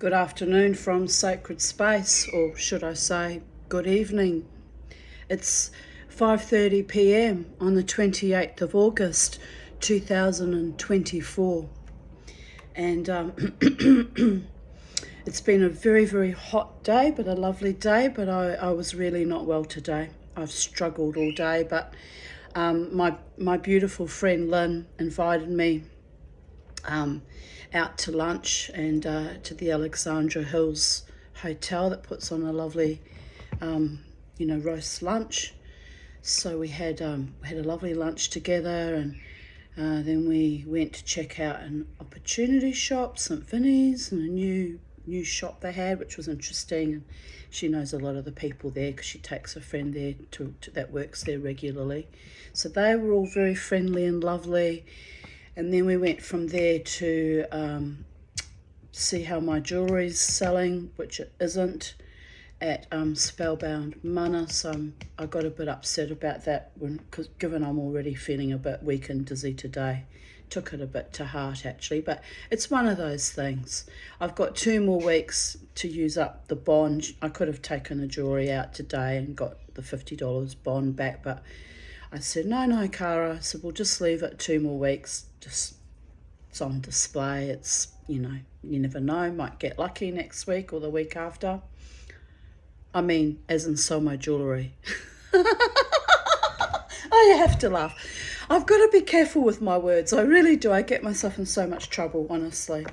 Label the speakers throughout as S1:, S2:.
S1: Good afternoon from Sacred Space, or should I say, good evening. It's 5:30 p.m. on the 28th of August 2024, and it's been a very, very hot day, but a lovely day, but I was really not well today. I've struggled all day, but my beautiful friend Lynn invited me out to lunch and to the Alexandra Hills Hotel that puts on a lovely, roast lunch. So we had a lovely lunch together, and then we went to check out an opportunity shop, St Vinny's, and a new shop they had, which was interesting. And she knows a lot of the people there because she takes a friend there that works there regularly. So they were all very friendly and lovely. And then we went from there to see how my jewellery's selling, which it isn't, at Spellbound Mana. So I got a bit upset about that, cause given I'm already feeling a bit weak and dizzy today. Took it a bit to heart actually, but it's one of those things. I've got 2 more weeks to use up the bond. I could have taken the jewellery out today and got the $50 bond back, but I said, no, Cara. I said, we'll just leave it 2 more weeks. It's on display. It's, you never know. Might get lucky next week or the week after. I mean, as in sell my jewellery. I have to laugh. I've got to be careful with my words. I really do. I get myself in so much trouble, honestly.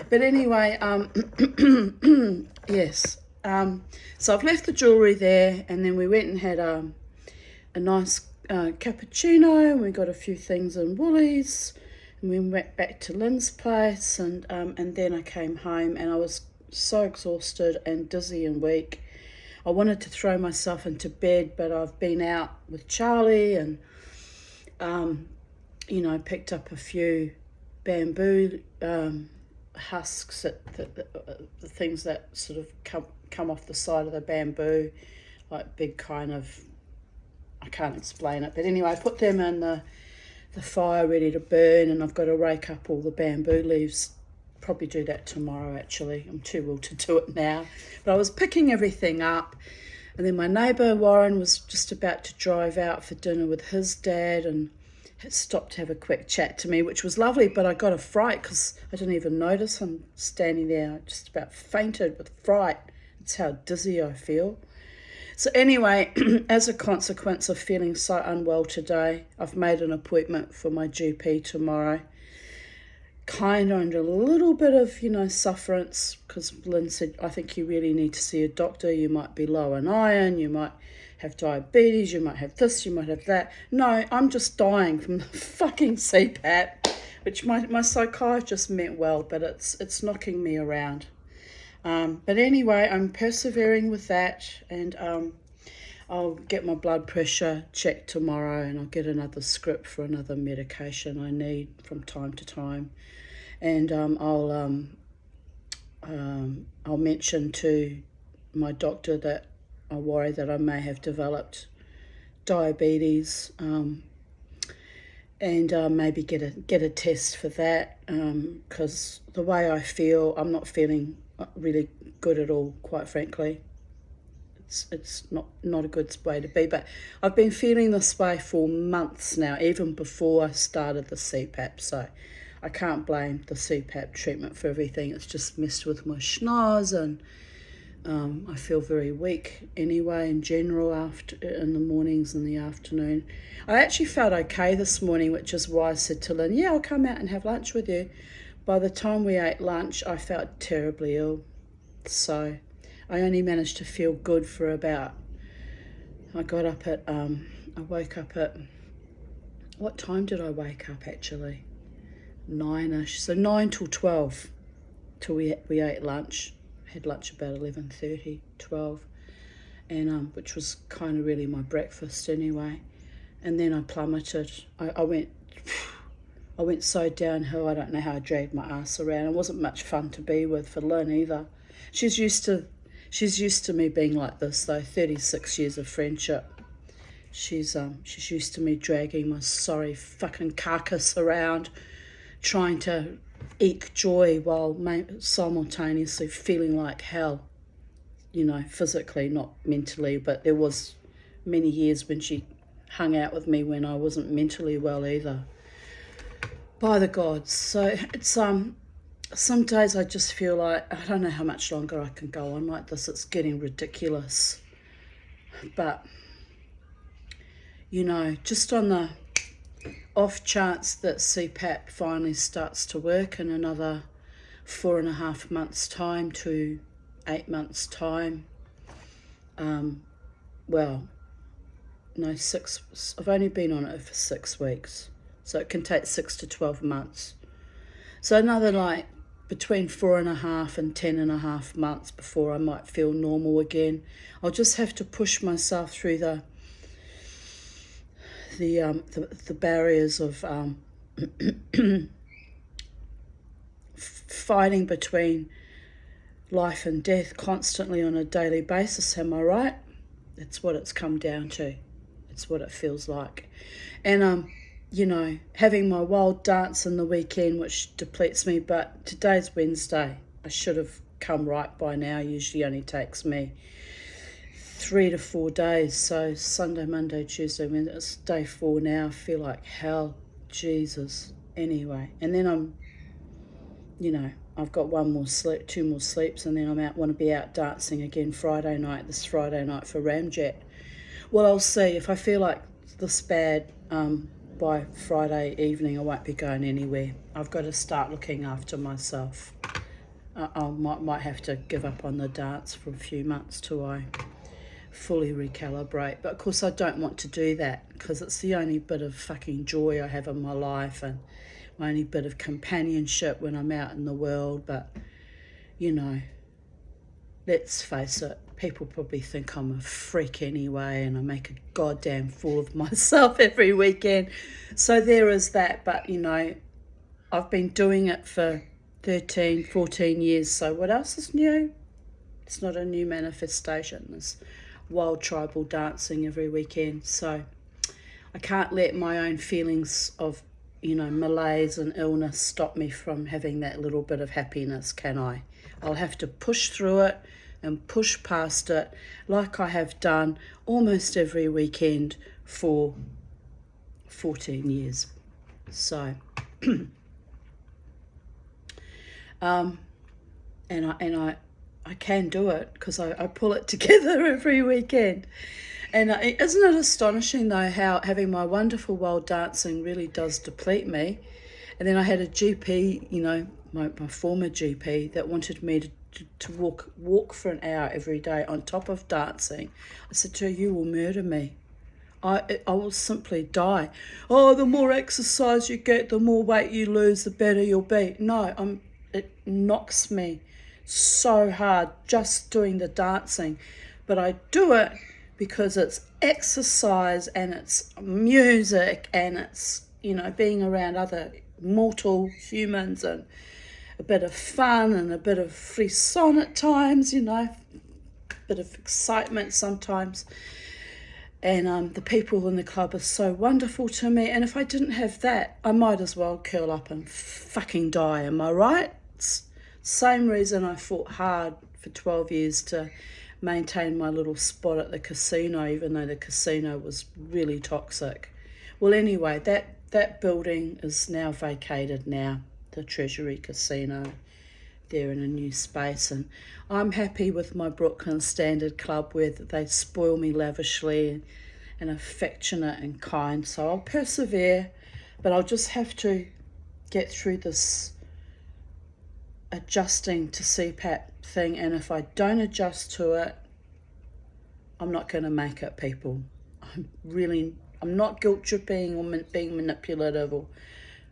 S1: But anyway, yes. So I've left the jewellery there, and then we went and had a nice cappuccino, and we got a few things in Woolies, and we went back to Lynn's place, and then I came home, and I was so exhausted and dizzy and weak. I wanted to throw myself into bed, but I've been out with Charlie and picked up a few bamboo husks, the things that sort of come off the side of the bamboo, like big kind of, I can't explain it, but anyway, I put them in the fire ready to burn, and I've got to rake up all the bamboo leaves. Probably do that tomorrow actually. I'm too ill to do it now. But I was picking everything up, and then my neighbour Warren was just about to drive out for dinner with his dad and had stopped to have a quick chat to me, which was lovely, but I got a fright because I didn't even notice him standing there. I just about fainted with fright. That's how dizzy I feel. So anyway, as a consequence of feeling so unwell today, I've made an appointment for my GP tomorrow. Kind of under a little bit of, sufferance, because Lynn said, I think you really need to see a doctor. You might be low in iron, you might have diabetes, you might have this, you might have that. No, I'm just dying from the fucking CPAP, which my psychiatrist meant well, but it's knocking me around. But anyway, I'm persevering with that, and I'll get my blood pressure checked tomorrow, and I'll get another script for another medication I need from time to time. And I'll mention to my doctor that I worry that I may have developed diabetes, and maybe get a test for that, because the way I feel, I'm not feeling really good at all, quite frankly. It's not a good way to be, but I've been feeling this way for months now, even before I started the CPAP, so I can't blame the CPAP treatment for everything. It's just messed with my schnoz, and I feel very weak anyway in general in the mornings and the afternoon. I actually felt okay this morning, which is why I said to Lynn, I'll come out and have lunch with you. By the time we ate lunch, I felt terribly ill, so I only managed to feel good for about, I woke up at, what time did I wake up actually? 9ish, so 9 till 12, till we ate lunch. Had lunch about 11:30, 12, and which was kind of really my breakfast anyway. And then I plummeted. I went so downhill, I don't know how I dragged my ass around. It wasn't much fun to be with for Lynn either. She's used to me being like this though, 36 years of friendship. She's used to me dragging my sorry fucking carcass around, trying to eke joy while simultaneously feeling like hell, you know, physically, not mentally. But there was many years when she hung out with me when I wasn't mentally well either, by the gods. So it's some days I just feel like I don't know how much longer I can go on like this. It's getting ridiculous. But you know, just on the off chance that CPAP finally starts to work in another 4.5 months time to 8 months time, well, no, I've only been on it for 6 weeks, so it can take 6 to 12 months. So another like between 4.5 and 10.5 months before I might feel normal again. I'll just have to push myself through the barriers of fighting between life and death constantly on a daily basis. Am I right? That's what it's come down to. It's what it feels like. And you know, having my wild dance in the weekend, which depletes me, but today's Wednesday. I should have come right by now. Usually only takes me 3 to 4 days. So Sunday, Monday, Tuesday, Wednesday, it's day 4 now. I feel like hell. Jesus. Anyway, and then you know, I've got 2 more sleeps, and then want to be out dancing again this Friday night for Ramjet. Well, I'll see. If I feel like this bad, by Friday evening I won't be going anywhere. I've got to start looking after myself. I might have to give up on the dance for a few months till I fully recalibrate. But of course I don't want to do that, because it's the only bit of fucking joy I have in my life and my only bit of companionship when I'm out in the world. But you know, let's face it, people probably think I'm a freak anyway, and I make a goddamn fool of myself every weekend. So there is that. But you know, I've been doing it for 13, 14 years, so what else is new? It's not a new manifestation. There's wild tribal dancing every weekend. So I can't let my own feelings of, you know, malaise and illness stop me from having that little bit of happiness, can I? I'll have to push through it and push past it, like I have done almost every weekend for 14 years. So, and I can do it, because I pull it together every weekend. And isn't it astonishing though how having my wonderful wild dancing really does deplete me? And then I had a GP, you know, my former GP, that wanted me to walk for an hour every day on top of dancing. I said to her, you will murder me. I will simply die. Oh, the more exercise you get, the more weight you lose, the better you'll be. No, it knocks me so hard just doing the dancing. But I do it because it's exercise and it's music and it's, you know, being around other mortal humans and a bit of fun and a bit of frisson at times, you know, a bit of excitement sometimes. And the people in the club are so wonderful to me. And if I didn't have that, I might as well curl up and fucking die. Am I right? It's same reason I fought hard for 12 years to maintain my little spot at the casino, even though the casino was really toxic. Well, anyway, that building is now vacated now, the Treasury Casino. They're in a new space, and I'm happy with my Brooklyn Standard Club, where they spoil me lavishly and affectionate and kind. So I'll persevere, but I'll just have to get through this adjusting to CPAP thing, and if I don't adjust to it, I'm not going to make it, people. I'm not guilt tripping or being manipulative, or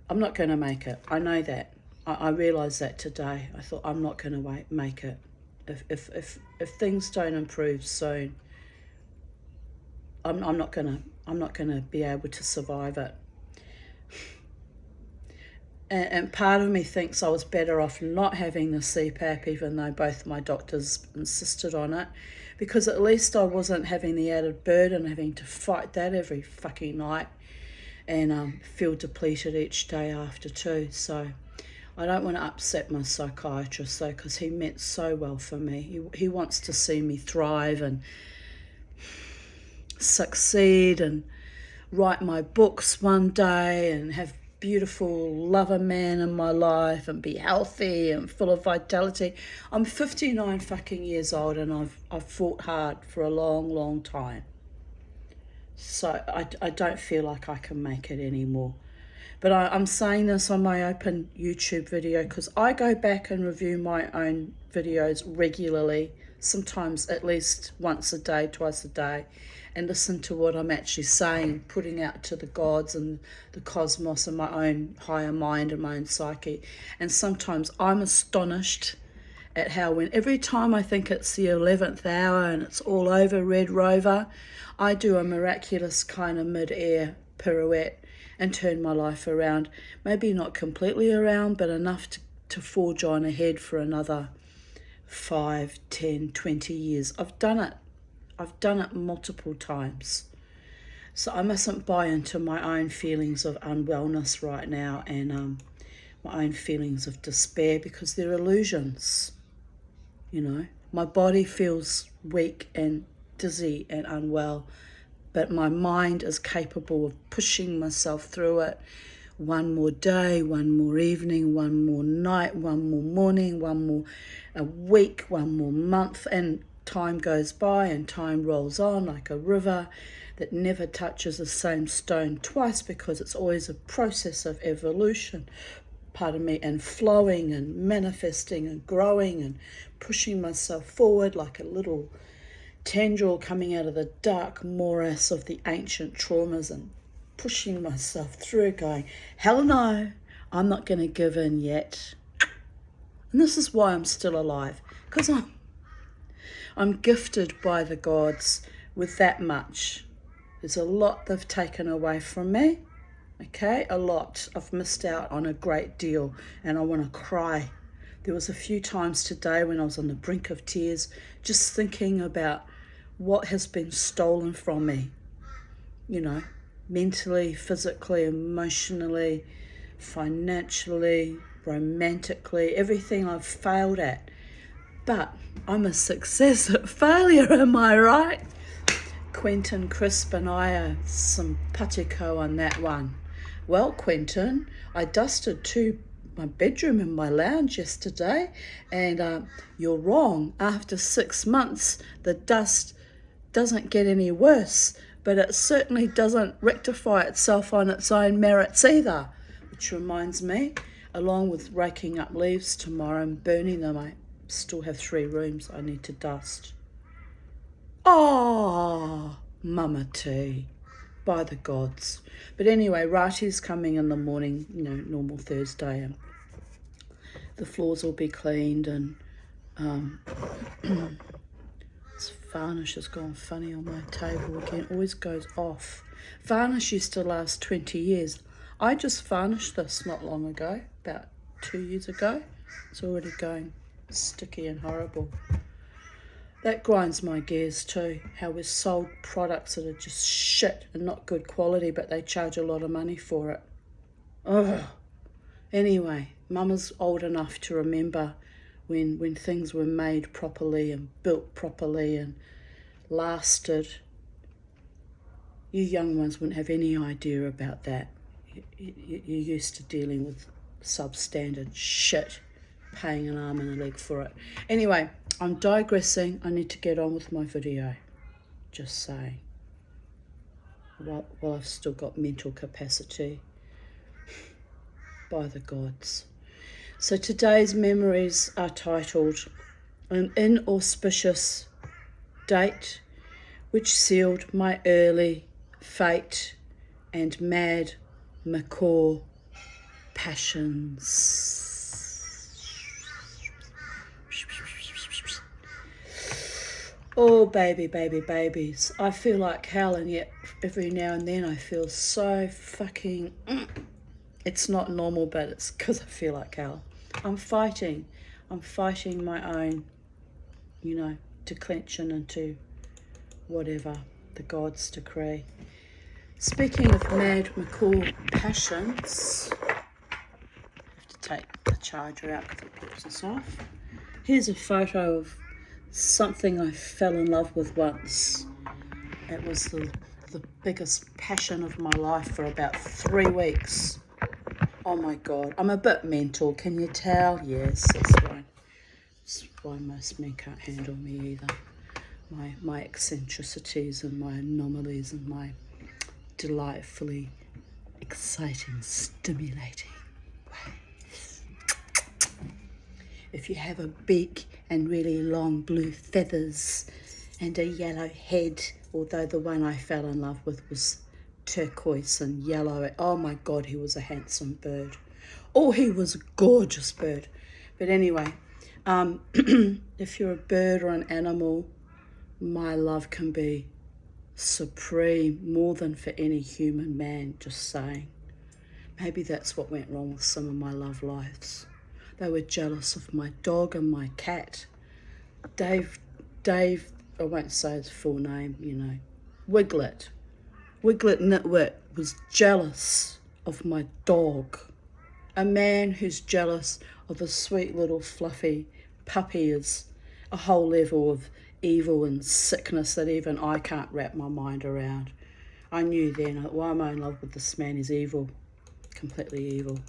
S1: I'm not going to make it. I know that. I realised that today. I thought, I'm not going to make it. If things don't improve soon, I'm not going to be able to survive it. And part of me thinks I was better off not having the CPAP, even though both my doctors insisted on it, because at least I wasn't having the added burden, having to fight that every fucking night and feel depleted each day after too. So I don't want to upset my psychiatrist though, because he meant so well for me. He wants to see me thrive and succeed and write my books one day and have beautiful lover man in my life and be healthy and full of vitality. I'm 59 fucking years old and I've fought hard for a long time. So I don't feel like I can make it anymore. But I'm saying this on my open YouTube video because I go back and review my own videos regularly, sometimes at least once a day, twice a day, and listen to what I'm actually saying, putting out to the gods and the cosmos and my own higher mind and my own psyche. And sometimes I'm astonished at how when every time I think it's the 11th hour and it's all over, Red Rover, I do a miraculous kind of mid-air pirouette and turn my life around. Maybe not completely around, but enough to forge on ahead for another 5, 10, 20 years. I've done it. I've done it multiple times. So I mustn't buy into my own feelings of unwellness right now and my own feelings of despair, because they're illusions. You know, my body feels weak and dizzy and unwell, but my mind is capable of pushing myself through it. One more day, one more evening, one more night, one more morning, one more a week, one more month, and time goes by and time rolls on like a river that never touches the same stone twice, because it's always a process of evolution, and flowing and manifesting and growing and pushing myself forward like a little tendril coming out of the dark morass of the ancient traumas and pushing myself through, going, hell no, I'm not going to give in yet. And this is why I'm still alive, because I'm gifted by the gods with that much. There's a lot they've taken away from me, okay, a lot. I've missed out on a great deal and I want to cry. There was a few times today when I was on the brink of tears, just thinking about what has been stolen from me, you know, mentally, physically, emotionally, financially, romantically, everything I've failed at. But I'm a success at failure, am I right? Quentin Crisp and I are simpatico on that one. Well, Quentin, I dusted my bedroom and my lounge yesterday, and you're wrong. After 6 months, the dust doesn't get any worse, but it certainly doesn't rectify itself on its own merits either. Which reminds me, along with raking up leaves tomorrow and burning them, I still have 3 rooms I need to dust. Oh, Mama T, by the gods. But anyway, Rati's coming in the morning, you know, normal Thursday, and the floors will be cleaned, and this varnish has gone funny on my table again. Always goes off. Varnish used to last 20 years. I just varnished this not long ago, about 2 years ago. It's already going sticky and horrible. That grinds my gears too, how we've sold products that are just shit and not good quality, but they charge a lot of money for it. Ugh. Anyway, Mama's old enough to remember when things were made properly and built properly and lasted. You young ones wouldn't have any idea about that. You're used to dealing with substandard shit, paying an arm and a leg for it. Anyway, I'm digressing. I need to get on with my video. Just saying. While I've still got mental capacity. By the gods. So today's memories are titled An Inauspicious Date Which Sealed My Early Fate and Mad macaw passions. Oh, babies. I feel like hell, and yet every now and then I feel so fucking... It's not normal, but it's because I feel like hell. I'm fighting my own, you know, declension into whatever the gods decree. Speaking of mad macaw passions, I have to take the charger out because it pops us off. Here's a photo of something I fell in love with once. It was the biggest passion of my life for about 3 weeks. Oh my God, I'm a bit mental, can you tell? Yes, that's why most men can't handle me either. My eccentricities and my anomalies and my delightfully exciting, stimulating ways. If you have a beak and really long blue feathers and a yellow head, although the one I fell in love with was turquoise and yellow. Oh my God, he was a handsome bird. Oh, he was a gorgeous bird. But anyway, if you're a bird or an animal, my love can be supreme, more than for any human man, just saying. Maybe that's what went wrong with some of my love lives. They were jealous of my dog and my cat. Dave, I won't say his full name, you know, Wiglet Nitwit was jealous of my dog. A man who's jealous of a sweet little fluffy puppy is a whole level of evil and sickness that even I can't wrap my mind around. I knew then, why am I in love with this man? He's evil, completely evil.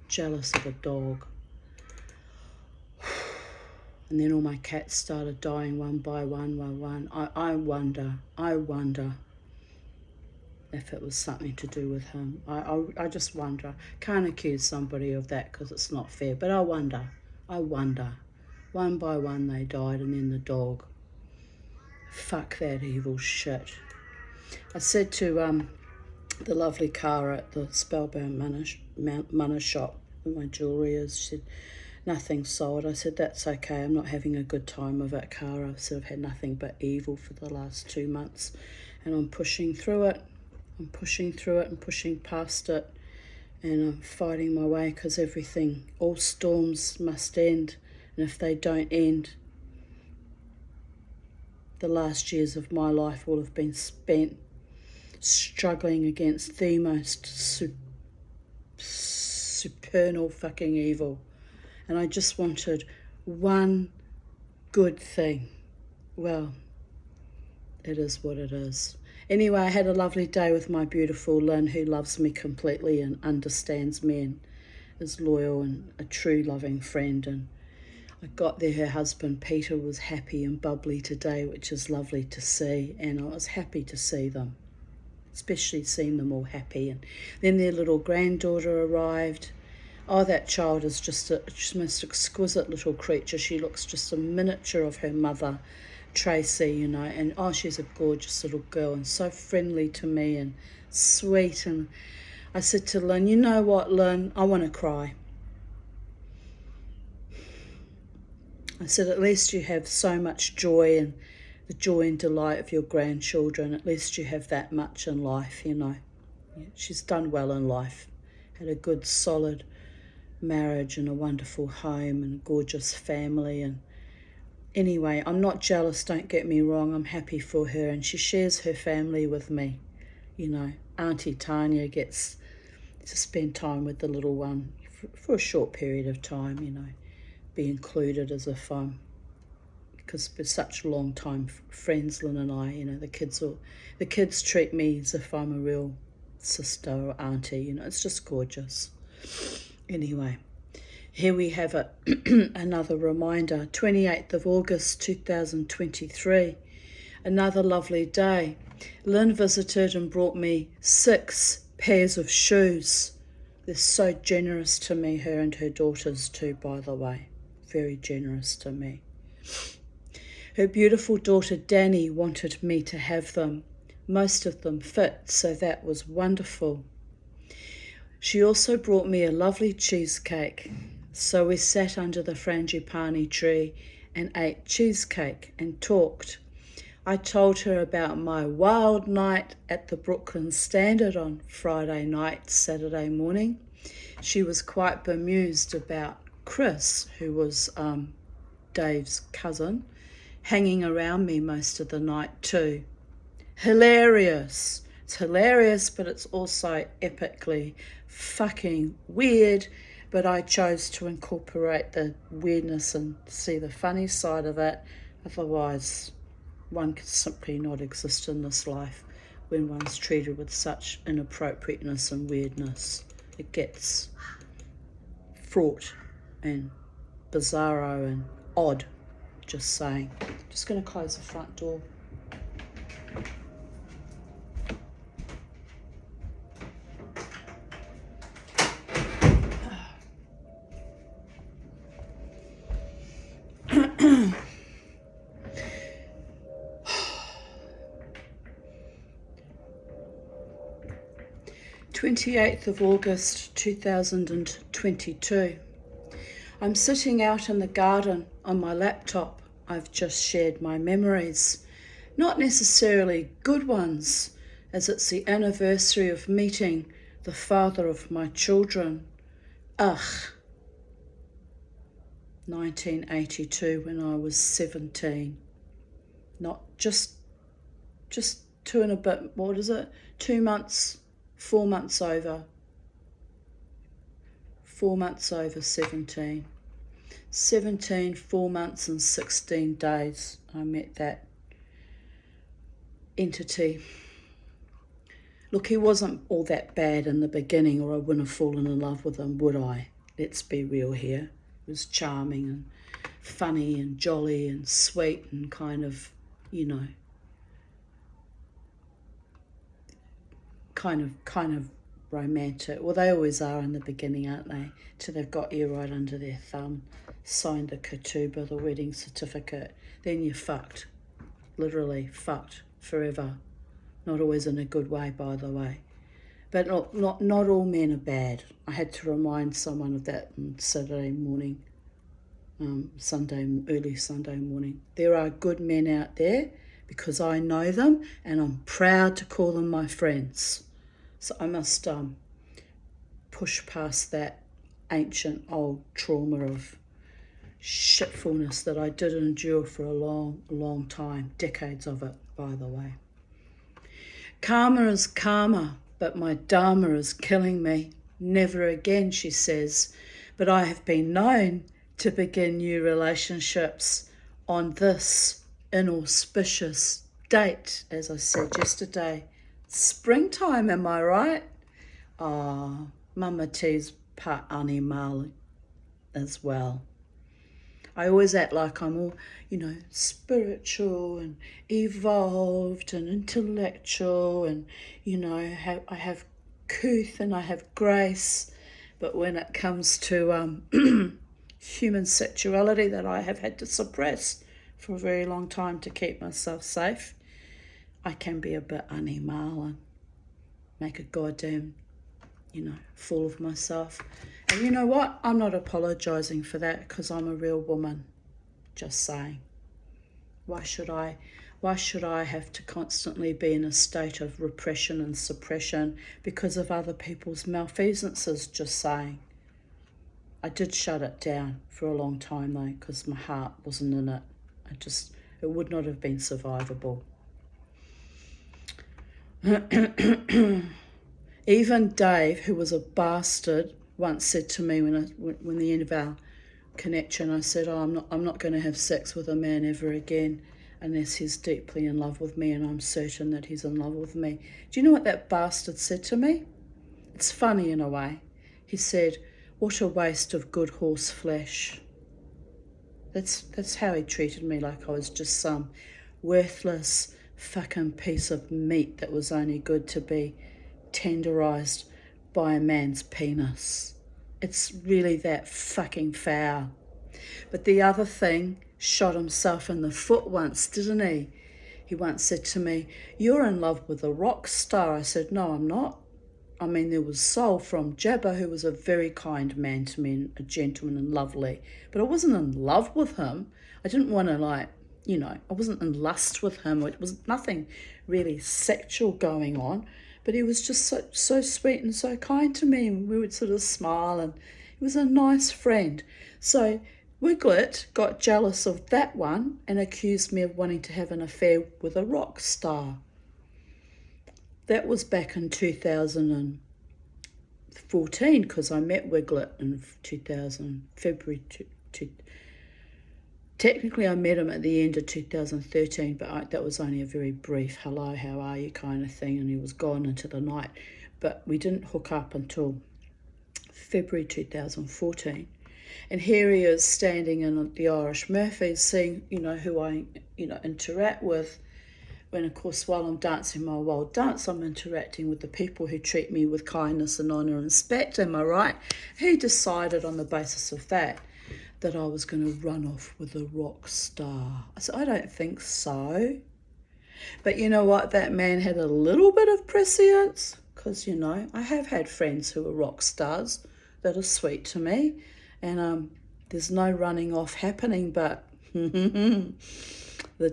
S1: Jealous of a dog. And then all my cats started dying one by one. I wonder if it was something to do with him. I just wonder. Can't accuse somebody of that because it's not fair, but I wonder. One by one they died, and then the dog. Fuck that evil shit. I said to the lovely Cara at the Spellbound Mana shop where my jewellery is, she said, nothing sold. I said, that's okay, I'm not having a good time with it, Cara. I've sort of had nothing but evil for the last 2 months, and I'm pushing through it. I'm pushing through it and pushing past it, and I'm fighting my way because all storms must end, and if they don't end, the last years of my life will have been spent struggling against the most supernal fucking evil. And I just wanted one good thing. Well, it is what it is. Anyway, I had a lovely day with my beautiful Lynn, who loves me completely and understands me and is loyal and a true loving friend. And I got there, her husband Peter was happy and bubbly today, which is lovely to see, and I was happy to see them, especially seeing them all happy. And then their little granddaughter arrived. Oh, that child is just a most exquisite little creature. She looks just a miniature of her mother, Tracy, you know, and oh, she's a gorgeous little girl and so friendly to me and sweet. And I said to Lynn, you know what, Lynn, I want to cry. I said, at least you have so much joy, and the joy and delight of your grandchildren. At least you have that much in life, you know. Yeah, she's done well in life, had a good solid marriage and a wonderful home and a gorgeous family. And anyway, I'm not jealous, don't get me wrong, I'm happy for her, and she shares her family with me, you know. Auntie Tanya gets to spend time with the little one for a short period of time, you know, be included as if because we're such long time friends, Lynn and I, you know, the kids treat me as if I'm a real sister or auntie, you know, it's just gorgeous. Anyway, here we have it, another reminder, 28th of August 2023, another lovely day. Lynn visited and brought me 6 pairs of shoes. They're so generous to me, her and her daughters too, by the way, very generous to me. Her beautiful daughter Danny wanted me to have them. Most of them fit, so that was wonderful. She also brought me a lovely cheesecake. So we sat under the frangipani tree and ate cheesecake and talked. I told her about my wild night at the Brooklyn Standard on Friday night, Saturday morning. She was quite bemused about Chris, who was Dave's cousin, hanging around me most of the night too. Hilarious. It's hilarious, but it's also epically fucking weird but I chose to incorporate the weirdness and see the funny side of it. Otherwise, one could simply not exist in this life when one's treated with such inappropriateness and weirdness. It gets fraught and bizarro and odd, just saying. Just going to close the front door. August 28th, 2022. I'm sitting out in the garden on my laptop. I've just shared my memories, not necessarily good ones, as it's the anniversary of meeting the father of my children. 1982, when I was 17. Not just 2 and a bit, 2 months, 4 months over. 4 months over 17. 17, 4 months and 16 days I met that entity. Look, he wasn't all that bad in the beginning, or I wouldn't have fallen in love with him, would I? Let's be real here. He was charming and funny and jolly and sweet and kind of, kind of romantic. Well, they always are in the beginning, aren't they? Till they've got you right under their thumb, signed the ketubah, the wedding certificate, then you're fucked. Literally fucked forever. Not always in a good way, by the way. But not all men are bad. I had to remind someone of that on Saturday morning, early Sunday morning. There are good men out there because I know them and I'm proud to call them my friends. So I must push past that ancient old trauma of shitfulness that I did endure for a long time, decades of it, by the way. Karma is karma, but my dharma is killing me. Never again, she says, but I have been known to begin new relationships on this inauspicious date, as I said yesterday. Springtime, am I right? Mama T's part animal as well. I always act like I'm all, spiritual and evolved and intellectual and, I have couth and I have grace. But when it comes to human sexuality that I have had to suppress for a very long time to keep myself safe, I can be a bit animal and make a goddamn, fool of myself. And you know what? I'm not apologising for that because I'm a real woman. Just saying. Why should I have to constantly be in a state of repression and suppression because of other people's malfeasances? Just saying. I did shut it down for a long time though because my heart wasn't in it. It would not have been survivable. Even Dave, who was a bastard, once said to me when the end of our connection, I said, I'm not going to have sex with a man ever again unless he's deeply in love with me and I'm certain that he's in love with me. Do you know what that bastard said to me? It's funny in a way. He said, what a waste of good horse flesh. That's how he treated me, like I was just some worthless fucking piece of meat that was only good to be tenderized by a man's penis. It's really that fucking foul. But the other thing, shot himself in the foot once, didn't he? He once said to me, you're in love with a rock star. I said, no, I'm not. I mean, there was Sol from Jabba, who was a very kind man to me, a gentleman and lovely. But I wasn't in love with him. I didn't want to I wasn't in lust with him. It was nothing really sexual going on. But he was just so sweet and so kind to me. And we would sort of smile and he was a nice friend. So Wiglet got jealous of that one and accused me of wanting to have an affair with a rock star. That was back in 2000 and 2014 because I met Wiglet in February. Technically, I met him at the end of 2013, but that was only a very brief hello, how are you kind of thing, and he was gone into the night. But we didn't hook up until February 2014. And here he is standing in the Irish Murphys, seeing, who I, interact with. When, of course, while I'm dancing my wild dance, I'm interacting with the people who treat me with kindness and honour and respect, am I right? He decided on the basis of that I was going to run off with a rock star. I said, I don't think so. But you know what? That man had a little bit of prescience because, I have had friends who are rock stars that are sweet to me. And there's no running off happening, but the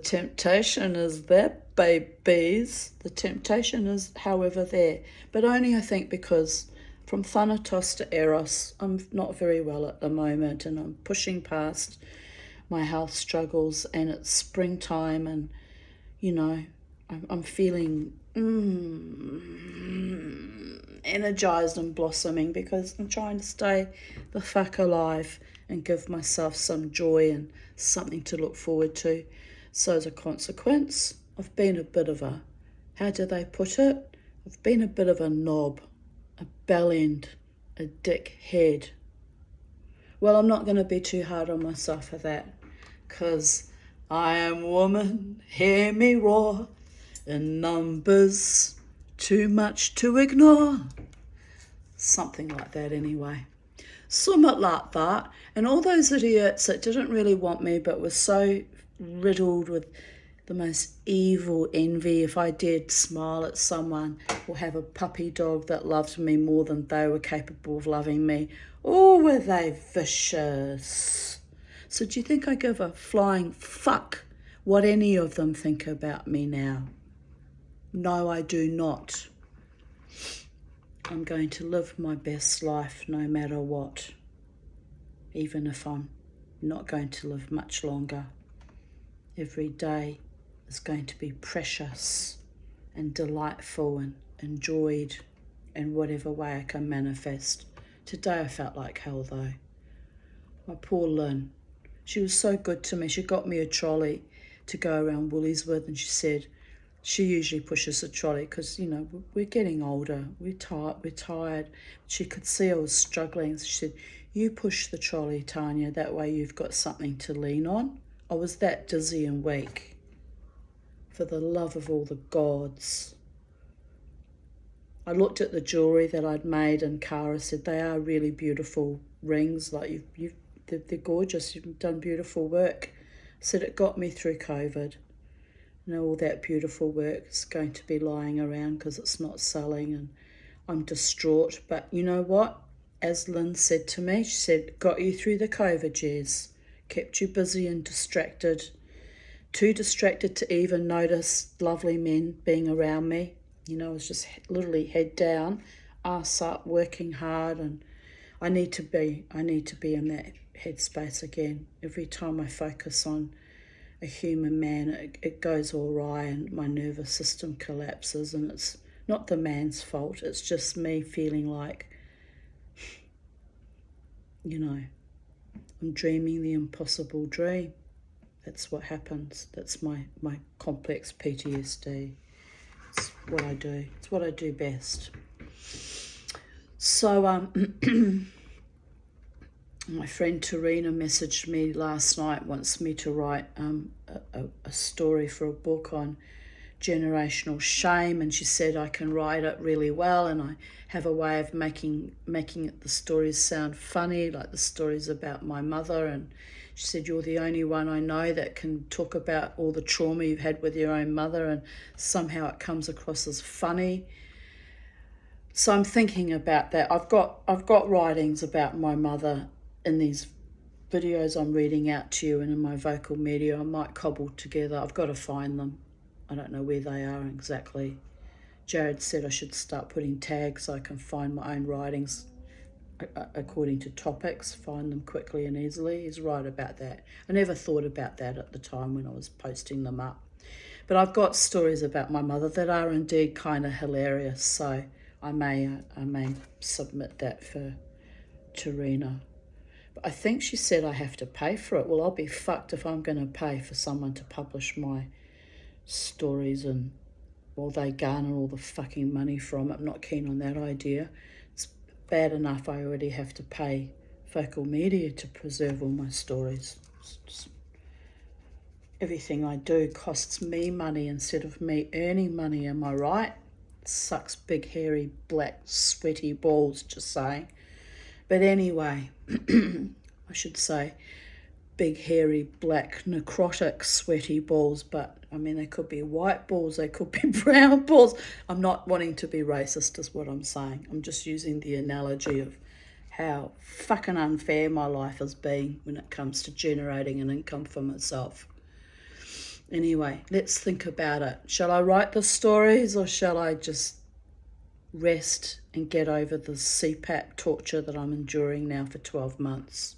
S1: temptation is there, babies. The temptation is, however, there. But only, I think, because from Thanatos to Eros, I'm not very well at the moment, and I'm pushing past my health struggles, and it's springtime, and, I'm feeling energized and blossoming because I'm trying to stay the fuck alive and give myself some joy and something to look forward to. So as a consequence, I've been a bit of a, how do they put it? I've been a bit of a knob, a bellend, a dickhead. Well, I'm not going to be too hard on myself for that, because I am woman, hear me roar, in numbers, too much to ignore. Something like that anyway. Somewhat like that. And all those idiots that didn't really want me but were so riddled with the most evil envy, if I dared smile at someone or have a puppy dog that loved me more than they were capable of loving me, oh, were they vicious. So do you think I give a flying fuck what any of them think about me now? No, I do not. I'm going to live my best life no matter what, even if I'm not going to live much longer. Every day is going to be precious and delightful and enjoyed in whatever way I can manifest. Today I felt like hell though. My poor Lynn, she was so good to me. She got me a trolley to go around Woolies with, and she said, she usually pushes the trolley because, we're getting older, we're tired. She could see I was struggling. So she said, you push the trolley, Tanya, that way you've got something to lean on. I was that dizzy and weak. For the love of all the gods. I looked at the jewellery that I'd made, and Cara said, they are really beautiful rings, like they're gorgeous, you've done beautiful work. I said, it got me through COVID. All that beautiful work is going to be lying around because it's not selling, and I'm distraught. But you know what? As Lynn said to me, she said, got you through the COVID years, kept you busy and distracted, too distracted to even notice lovely men being around me. I was just literally head down, ass up, working hard, and I need to be in that headspace again. Every time I focus on a human man, it goes all awry and my nervous system collapses, and it's not the man's fault. It's just me feeling like, I'm dreaming the impossible dream. That's what happens. That's my complex PTSD. It's what I do. It's what I do best. So my friend Tarina messaged me last night, wants me to write a story for a book on generational shame, and she said I can write it really well, and I have a way of making the stories sound funny, like the stories about my mother. And she said, you're the only one I know that can talk about all the trauma you've had with your own mother, and somehow it comes across as funny. So I'm thinking about that. I've got writings about my mother in these videos I'm reading out to you, and in my vocal media I might cobble together. I've got to find them. I don't know where they are exactly. Jared said I should start putting tags so I can find my own writings according to topics, find them quickly and easily. He's right about that. I never thought about that at the time when I was posting them up. But I've got stories about my mother that are indeed kind of hilarious, so I may submit that for Tarina. But I think she said I have to pay for it. Well, I'll be fucked if I'm going to pay for someone to publish my stories and while they garner all the fucking money from it. I'm not keen on that idea. It's bad enough I already have to pay Focal Media to preserve all my stories. Everything I do costs me money instead of me earning money, am I right? Sucks big, hairy, black, sweaty balls, just saying. But anyway, I should say big, hairy, black, necrotic, sweaty balls, but I mean, they could be white balls, they could be brown balls. I'm not wanting to be racist is what I'm saying. I'm just using the analogy of how fucking unfair my life has been when it comes to generating an income for myself. Anyway, let's think about it. Shall I write the stories or shall I just rest and get over the CPAP torture that I'm enduring now for 12 months?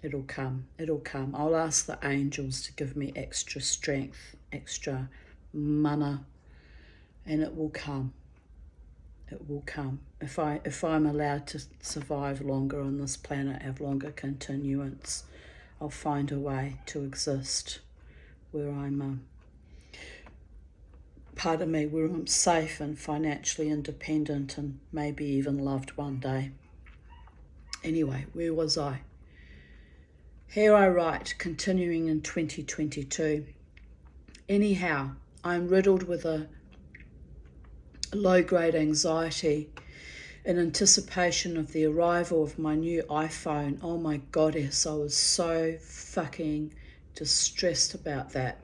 S1: It'll come. I'll ask the angels to give me extra strength, extra mana, and it will come. It will come. If I'm allowed to survive longer on this planet, have longer continuance, I'll find a way to exist where I'm where I'm safe and financially independent and maybe even loved one day. Anyway, where was I? Here I write, continuing in 2022. Anyhow, I'm riddled with a low-grade anxiety in anticipation of the arrival of my new iPhone. Oh my goddess, I was so fucking distressed about that.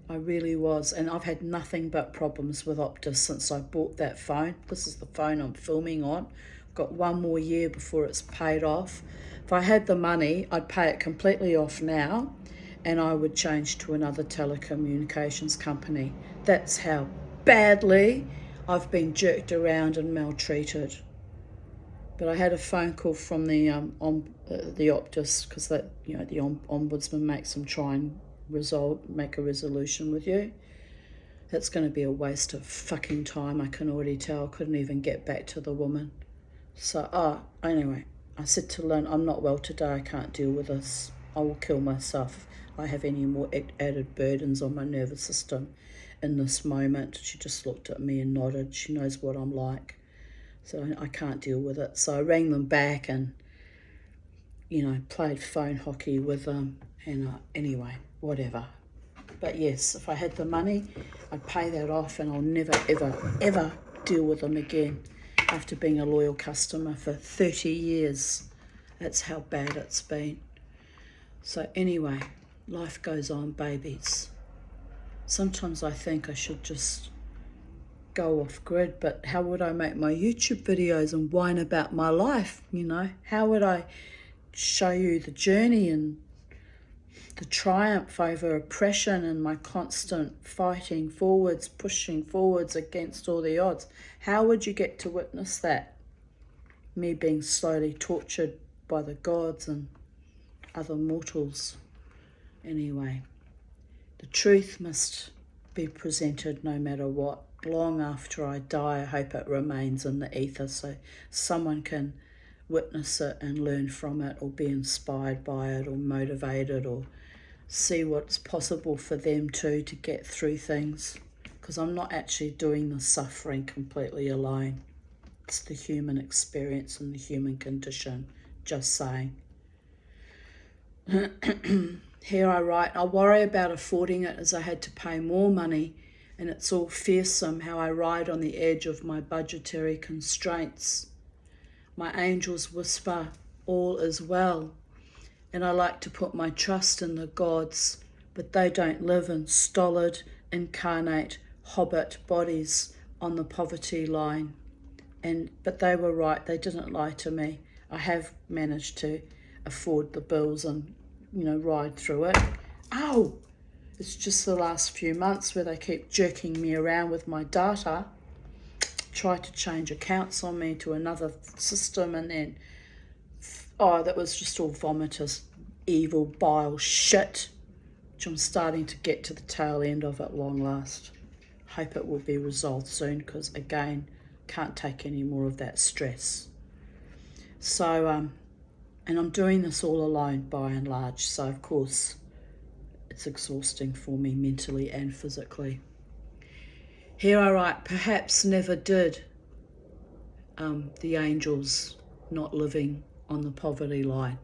S1: I really was, and I've had nothing but problems with Optus since I bought that phone. This is the phone I'm filming on. I've got one more year before it's paid off. If I had the money, I'd pay it completely off now, and I would change to another telecommunications company. That's how badly I've been jerked around and maltreated. But I had a phone call from the Optus, because the ombudsman makes them try and make a resolution with you. That's going to be a waste of fucking time. I can already tell. I couldn't even get back to the woman. So anyway, I said to Lynn, I'm not well today. I can't deal with this. I will kill myself if I have any more added burdens on my nervous system in this moment. She just looked at me and nodded. She knows what I'm like. So I can't deal with it. So I rang them back and, played phone hockey with them. And anyway, whatever. But yes, if I had the money, I'd pay that off and I'll never, ever, ever deal with them again after being a loyal customer for 30 years. That's how bad it's been. So anyway, life goes on, babies. Sometimes I think I should just go off grid, but how would I make my YouTube videos and whine about my life, How would I show you the journey and the triumph over oppression and my constant fighting forwards, pushing forwards against all the odds? How would you get to witness that? Me being slowly tortured by the gods and other mortals. Anyway, the truth must be presented no matter what. Long after I die, I hope it remains in the ether so someone can witness it and learn from it or be inspired by it or motivated or see what's possible for them too to get through things, because I'm not actually doing the suffering completely alone. It's the human experience and the human condition, just saying. Here I write, I worry about affording it as I had to pay more money, and it's all fearsome how I ride on the edge of my budgetary constraints. My angels whisper, all is well. And I like to put my trust in the gods, but they don't live in stolid, incarnate, hobbit bodies on the poverty line. But they were right, they didn't lie to me. I have managed to afford the bills and, ride through it. Ow! It's just the last few months where they keep jerking me around with my data, try to change accounts on me to another system, and then that was just all vomitous, evil, bile shit. which I'm starting to get to the tail end of at long last. Hope it will be resolved soon, because again, can't take any more of that stress. So, and I'm doing this all alone by and large, so of course it's exhausting for me mentally and physically. Here I write, perhaps never did the angels not living on the poverty line.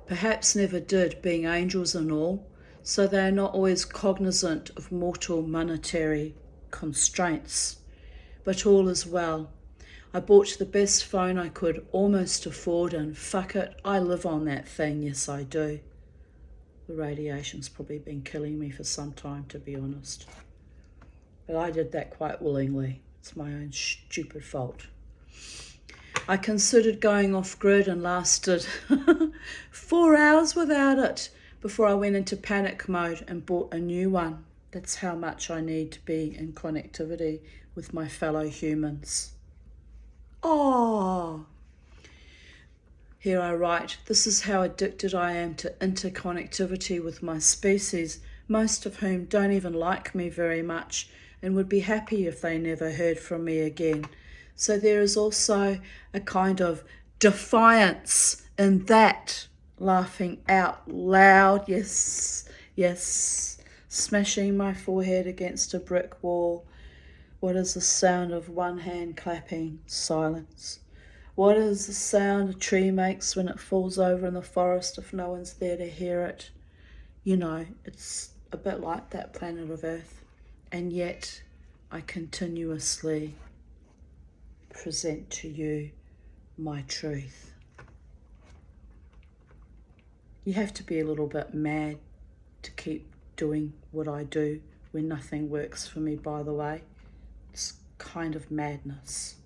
S1: Perhaps never did, being angels and all, so they are not always cognizant of mortal monetary constraints. But all is well. I bought the best phone I could almost afford, and fuck it, I live on that thing, yes I do. The radiation's probably been killing me for some time, to be honest. But I did that quite willingly. It's my own stupid fault. I considered going off grid and lasted 4 hours without it before I went into panic mode and bought a new one. That's how much I need to be in connectivity with my fellow humans. Oh, here I write, this is how addicted I am to interconnectivity with my species, most of whom don't even like me very much and would be happy if they never heard from me again. So there is also a kind of defiance in that, laughing out loud, yes, yes, smashing my forehead against a brick wall. What is the sound of one hand clapping? Silence. What is the sound a tree makes when it falls over in the forest if no one's there to hear it? You know, it's a bit like that planet of Earth. And yet I continuously present to you my truth. You have to be a little bit mad to keep doing what I do when nothing works for me, by the way. It's kind of madness.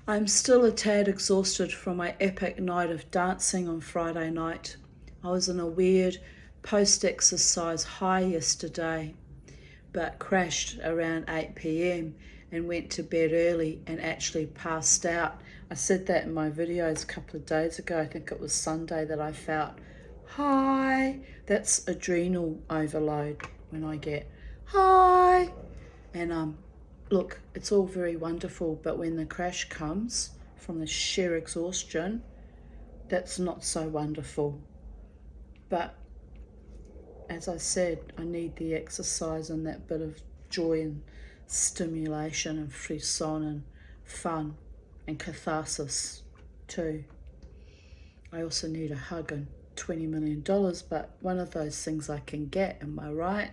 S1: I'm still a tad exhausted from my epic night of dancing on Friday night. I was in a weird post-exercise high yesterday, but crashed around 8 p.m. and went to bed early and actually passed out. I said that in my videos a couple of days ago. I think it was Sunday that I felt high. That's adrenal overload when I get high. And look, it's all very wonderful, but when the crash comes from the sheer exhaustion, that's not so wonderful. But as I said, I need the exercise and that bit of joy and stimulation and frisson and fun and catharsis too. I also need a hug and $20 million, but one of those things I can get, am I right?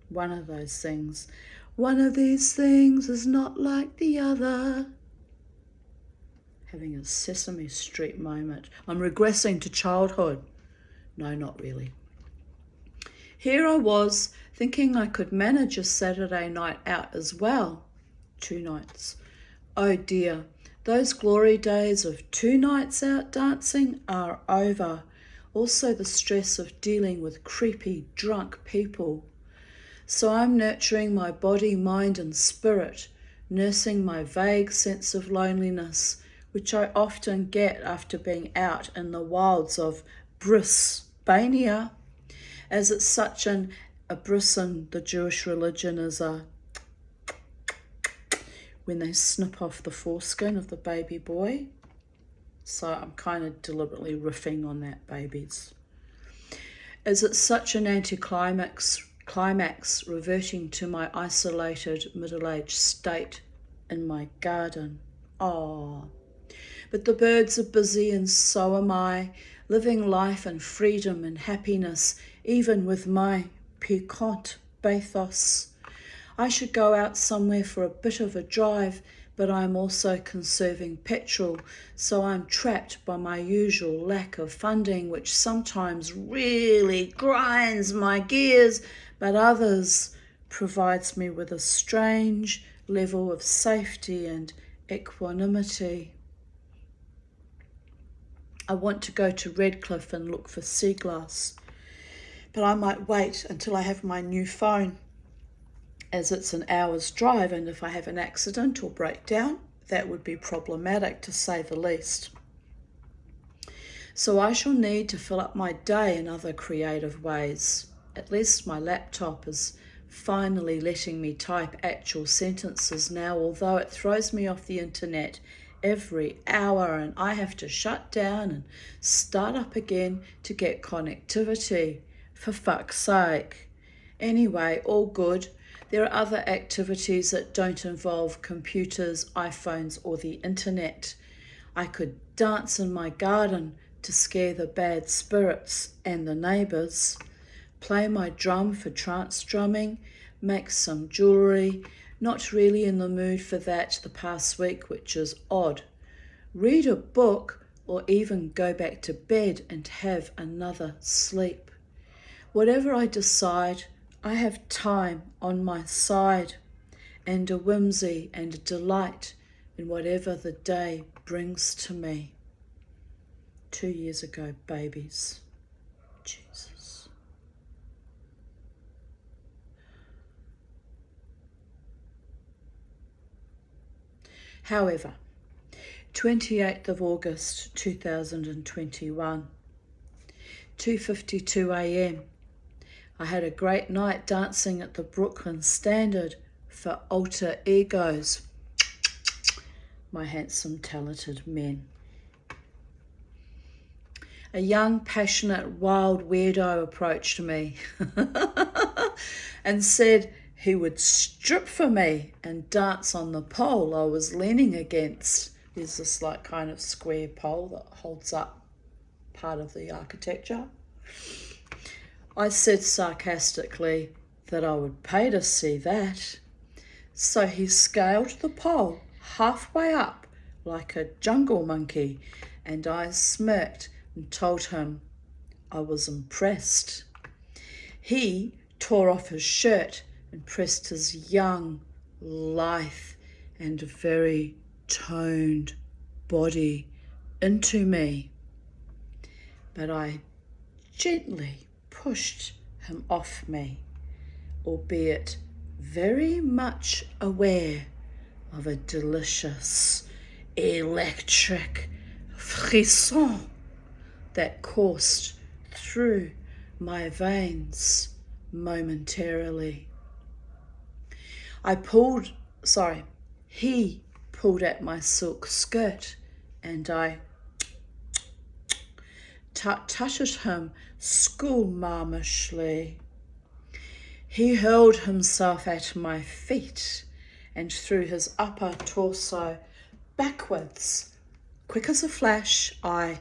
S1: One of those things. One of these things is not like the other. Having a Sesame Street moment. I'm regressing to childhood. No, not really. Here I was, thinking I could manage a Saturday night out as well. 2 nights. Oh dear, those glory days of 2 nights out dancing are over. Also the stress of dealing with creepy, drunk people. So I'm nurturing my body, mind and spirit, nursing my vague sense of loneliness, which I often get after being out in the wilds of Brisbania. As it's such a bris in the Jewish religion is when they snip off the foreskin of the baby boy. So I'm kind of deliberately riffing on that, babies. As it's such an anticlimax, reverting to my isolated middle-aged state in my garden. But the birds are busy and so am I, living life in freedom and happiness, even with my piquant bathos. I should go out somewhere for a bit of a drive, but I'm also conserving petrol, so I'm trapped by my usual lack of funding, which sometimes really grinds my gears, but others provides me with a strange level of safety and equanimity. I want to go to Redcliffe and look for sea glass, but I might wait until I have my new phone, as it's an hour's drive, and if I have an accident or breakdown, that would be problematic to say the least. So I shall need to fill up my day in other creative ways. At least my laptop is finally letting me type actual sentences now, although it throws me off the internet every hour and I have to shut down and start up again to get connectivity. For fuck's sake. Anyway, all good. There are other activities that don't involve computers, iPhones, or the internet. I could dance in my garden to scare the bad spirits and the neighbours, play my drum for trance drumming, make some jewellery, not really in the mood for that the past week, which is odd, read a book, or even go back to bed and have another sleep. Whatever I decide, I have time on my side and a whimsy and a delight in whatever the day brings to me. 2 years ago, babies. Jesus. However, 28th of August 2021, 2:52 a.m. I had a great night dancing at the Brooklyn Standard for alter egos, my handsome, talented men. A young, passionate, wild weirdo approached me and said he would strip for me and dance on the pole I was leaning against. There's this like kind of square pole that holds up part of the architecture. I said sarcastically that I would pay to see that. So he scaled the pole halfway up like a jungle monkey, and I smirked and told him I was impressed. He tore off his shirt and pressed his young, lithe, and very toned body into me. But I gently pushed him off me, albeit very much aware of a delicious electric frisson that coursed through my veins momentarily. He pulled at my silk skirt and I tutted him schoolmarmishly. He hurled himself at my feet and threw his upper torso backwards. Quick as a flash, I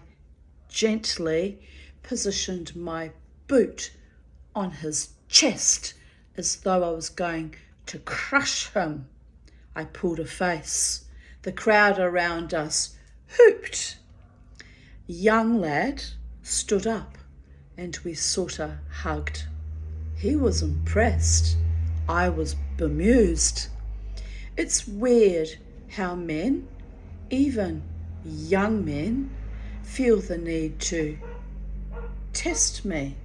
S1: gently positioned my boot on his chest as though I was going to crush him. I pulled a face. The crowd around us hooped. Young lad stood up and we sorta hugged. He was impressed. I was bemused. It's weird how men, even young men, feel the need to test me.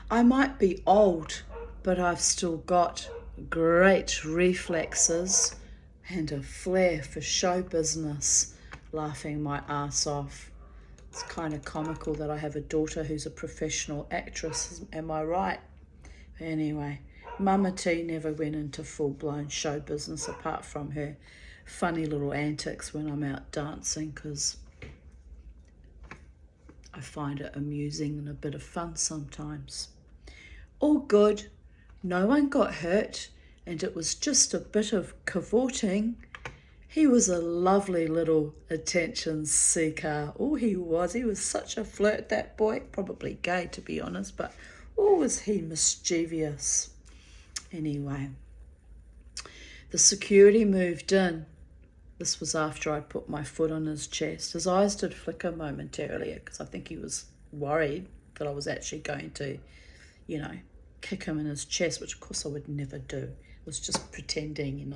S1: I might be old, but I've still got great reflexes and a flair for show business, laughing my ass off. It's kind of comical that I have a daughter who's a professional actress, am I right? Anyway, Mama T never went into full-blown show business apart from her funny little antics when I'm out dancing, because I find it amusing and a bit of fun sometimes. All good. No one got hurt, and it was just a bit of cavorting. He was a lovely little attention seeker. Oh, he was. He was such a flirt, that boy. Probably gay, to be honest, but oh, was he mischievous. Anyway, the security moved in. This was after I put my foot on his chest. His eyes did flicker momentarily because I think he was worried that I was actually going to, kick him in his chest, which of course I would never do. It was just pretending,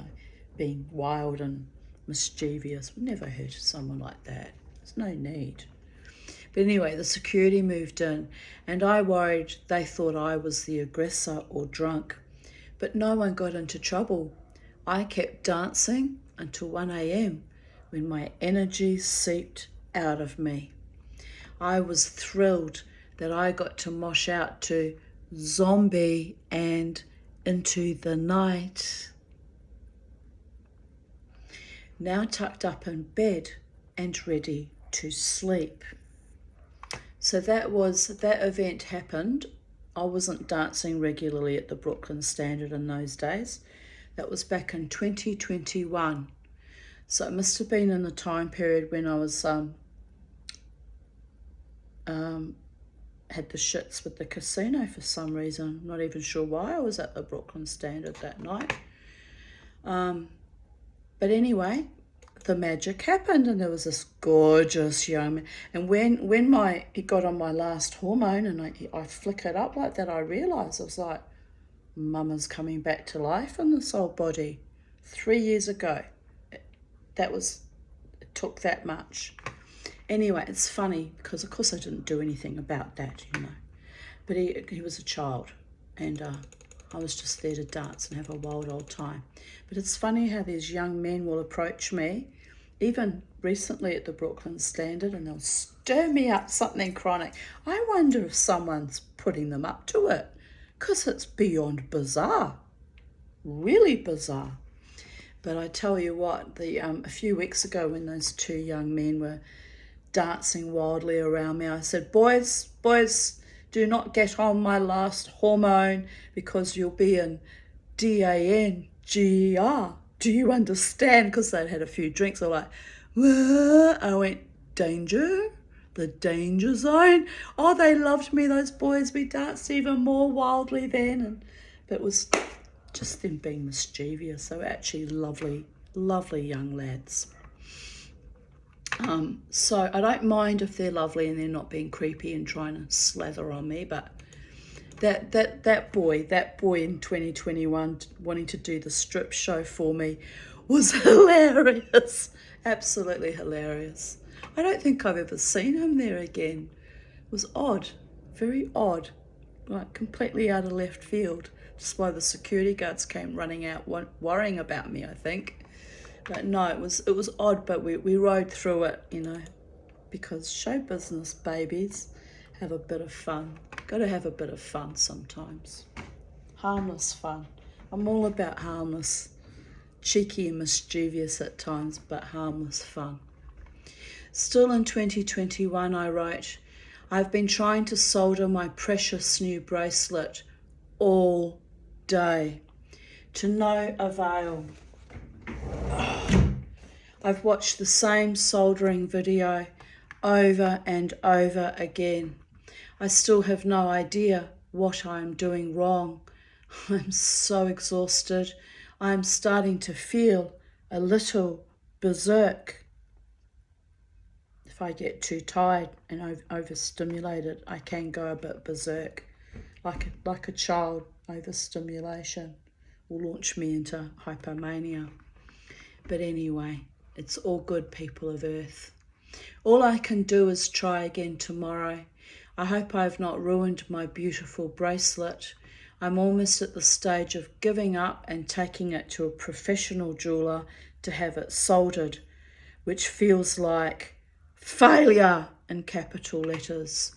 S1: being wild and mischievous. Would never hurt someone like that. There's no need. But anyway, the security moved in and I worried they thought I was the aggressor or drunk. But no one got into trouble. I kept dancing until 1 a.m. when my energy seeped out of me. I was thrilled that I got to mosh out to Zombie and Into the Night. Now tucked up in bed and ready to sleep. So that event happened. I wasn't dancing regularly at the Brooklyn Standard in those days. That was back in 2021. So it must have been in the time period when I was had the shits with the casino for some reason. I'm not even sure why I was at the Brooklyn Standard that night. But anyway, the magic happened, and there was this gorgeous young man. And when he got on my last hormone and I flickered up like that, I realised, I was like, Mama's coming back to life in this old body. 3 years ago. It took that much. Anyway, it's funny because of course I didn't do anything about that, But he was a child, and I was just there to dance and have a wild old time. But it's funny how these young men will approach me, even recently at the Brooklyn Standard, and they'll stir me up something chronic. I wonder if someone's putting them up to it, because it's beyond bizarre, really bizarre. But I tell you what, a few weeks ago when those two young men were dancing wildly around me, I said, boys, do not get on my last hormone because you'll be in DANGER. Do you understand? Because they'd had a few drinks. They're like, what? I went, danger? The danger zone? Oh, they loved me, those boys. We danced even more wildly then. But it was just them being mischievous. They were actually lovely, lovely young lads. So I don't mind if they're lovely and they're not being creepy and trying to slather on me, but that boy in 2021 wanting to do the strip show for me was hilarious. Absolutely hilarious. I don't think I've ever seen him there again. It was odd, very odd, like completely out of left field. Just why the security guards came running out worrying about me, I think. But no, it was odd, but we rode through it, because show business, babies, have a bit of fun. Got to have a bit of fun sometimes. Harmless fun. I'm all about harmless, cheeky and mischievous at times, but harmless fun. Still in 2021, I write, I've been trying to solder my precious new bracelet all day, to no avail. I've watched the same soldering video over and over again. I still have no idea what I'm doing wrong. I'm so exhausted. I'm starting to feel a little berserk. If I get too tired and overstimulated, I can go a bit berserk. Like a child, overstimulation will launch me into hypomania. But anyway, it's all good, people of Earth. All I can do is try again tomorrow. I hope I've not ruined my beautiful bracelet. I'm almost at the stage of giving up and taking it to a professional jeweler to have it soldered, which feels like failure in capital letters.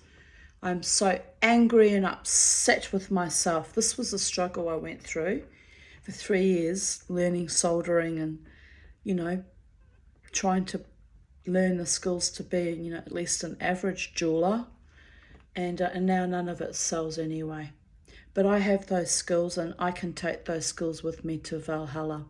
S1: I'm so angry and upset with myself. This was a struggle I went through for 3 years, learning soldering and, trying to learn the skills to be, at least an average jeweler. And now none of it sells anyway. But I have those skills and I can take those skills with me to Valhalla.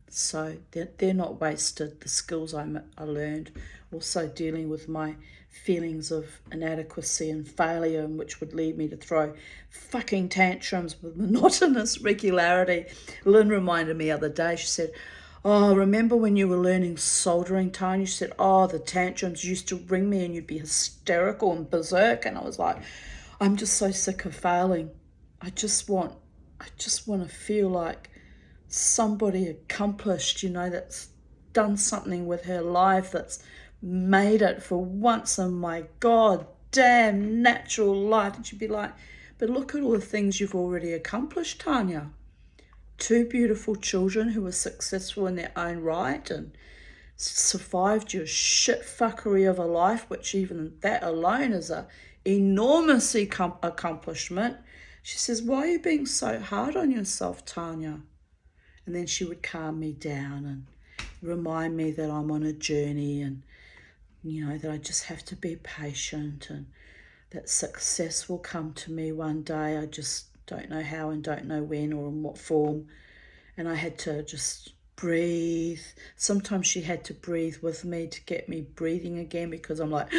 S1: So they're not wasted, the skills I learned. Also dealing with my feelings of inadequacy and failure, which would lead me to throw fucking tantrums with monotonous regularity. Lynn reminded me the other day, she said, oh, remember when you were learning soldering, Tanya? She said, oh, the tantrums used to ring me and you'd be hysterical and berserk. And I was like, I'm just so sick of failing. I just want to feel like somebody accomplished, that's done something with her life, that's made it for once in my god damn natural life. And she'd be like, but look at all the things you've already accomplished, Tanya. 2 beautiful children who are successful in their own right, and survived your shit fuckery of a life, which even that alone is a enormous accomplishment. She says, why are you being so hard on yourself, Tanya? And then she would calm me down and remind me that I'm on a journey and, you know, that I just have to be patient and that success will come to me one day. I just don't know how and don't know when or in what form. And I had to just breathe. Sometimes she had to breathe with me to get me breathing again, because I'm like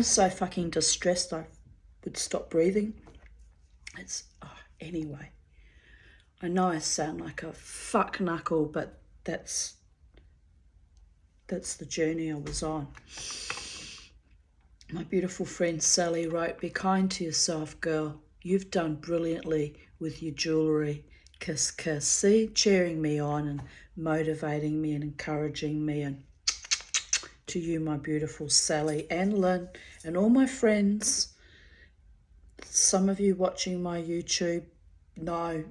S1: so fucking distressed I would stop breathing. Anyway, I know I sound like a fuck knuckle, but that's the journey I was on. My beautiful friend Sally wrote, be kind to yourself, girl. You've done brilliantly with your jewellery. Kiss, kiss. See, cheering me on and motivating me and encouraging me. And to you, my beautiful Sally and Lynn and all my friends. Some of you watching my YouTube know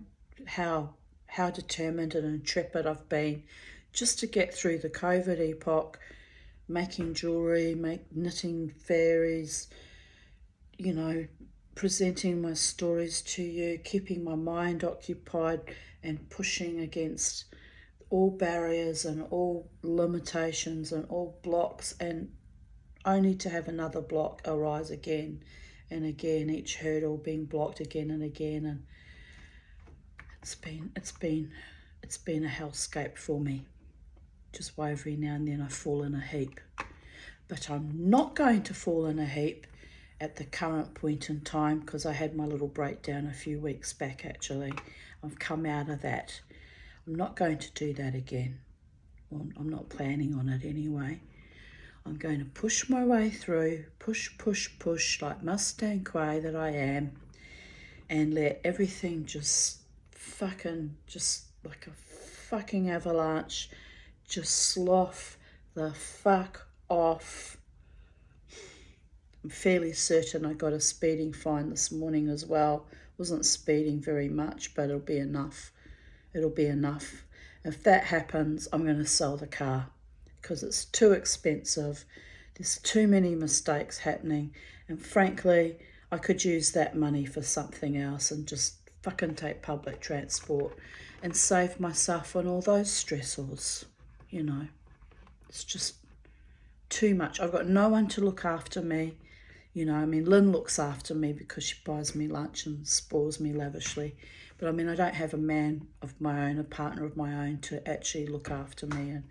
S1: how determined and intrepid I've been just to get through the COVID epoch, making jewellery, knitting fairies, you know, presenting my stories to you, keeping my mind occupied and pushing against all barriers and all limitations and all blocks, and only to have another block arise again and again, each hurdle being blocked again and again. And it's been a hellscape for me. Just why every now and then I fall in a heap. But I'm not going to fall in a heap at the current point in time, because I had my little breakdown a few weeks back actually. I've come out of that. I'm not going to do that again. Well, I'm not planning on it anyway. I'm going to push my way through, push like Mustang Quay that I am, and let everything just like a fucking avalanche, just slough the fuck off. I'm fairly certain I got a speeding fine this morning as well. Wasn't speeding very much, but it'll be enough. It'll be enough. If that happens, I'm going to sell the car, because it's too expensive. There's too many mistakes happening, and frankly, I could use that money for something else and just fucking take public transport and save myself on all those stressors. You know, it's just too much. I've got no one to look after me. You know, I mean, Lynn looks after me because she buys me lunch and spoils me lavishly. But I mean, I don't have a man of my own, a partner of my own to actually look after me. And